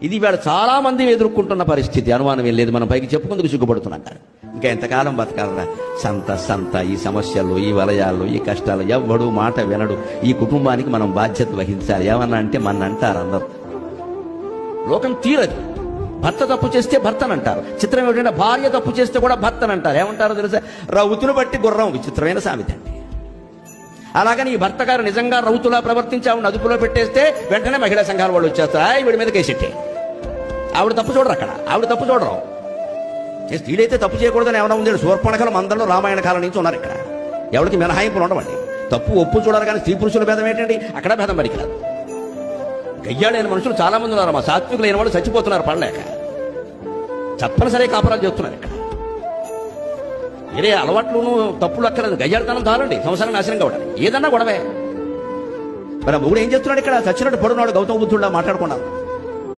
ఇది ఇవాళ చాలా మంది ఎదుర్కొంటున్న పరిస్థితి. అనుమానం ఏం లేదు. మనం పైకి చెప్పుకుందుకు సిగ్గుపడుతున్నాం. కానీ ఇంకా ఎంతకాలం బతకాలరా? సంత ఈ సమస్యలు, ఈ వలయాలు, ఈ కష్టాలు, ఎవ్వడు మాట వినడు. ఈ కుటుంబానికి మనం బాధ్యత వహించాలి. ఏమన్నా అంటే మన అంటారు అందరు. లోకం తీరదు. భర్త తప్పు చేస్తే భర్తనంటారు. చిత్రం ఏమిటంటే భార్య తప్పు చేస్తే కూడా భర్తనంటారు. ఏమంటారో తెలుసా? రౌతును బట్టి గుర్రం. విచిత్రమైన సామెత అండి. అలాగని ఈ భర్త గారు నిజంగా రౌతులా ప్రవర్తించి ఆవిడ అదుపులో పెట్టేస్తే వెంటనే మహిళా సంఘాల వాళ్ళు వచ్చేస్తారు. వీడి మీద కేసెట్టే. ఆవిడ తప్పు చూడరు. అక్కడ ఆవిడ తప్పు చూడరు. స్త్రీలైతే తప్పు చేయకూడదని ఏమైనా ఉంది? శూర్పణఖల మందల్లో రామాయణ కాలం నుంచి ఉన్నారు. ఇక్కడ ఎవరికి మినహాయింపులు ఉండవండి. తప్పు ఒప్పు చూడాలి. కానీ స్త్రీ పురుషుల భేదం ఏంటండి? అక్కడ భేదం పనికిరాదు. గయ్యాడైన మనుషులు చాలా మంది ఉన్నారు. మా సాత్వికులు అయిన వాళ్ళు చచ్చిపోతున్నారు పడలేక. తప్పనిసరి కాపురాలు చేస్తున్నారు. ఇక్కడ వేరే అలవాట్లును తప్పులు అక్కర్లేదు. గయ్యాడతనం చాలండి సంవత్సరం నాశనం కావడం. ఏదన్నా గొడవే. మరి ఆ మొగుడు ఏం చేస్తున్నాడు? ఇక్కడ చచ్చినట్టు పడున్నాడు. గౌతమ బుద్ధుడిలా మాట్లాడుకున్నాను.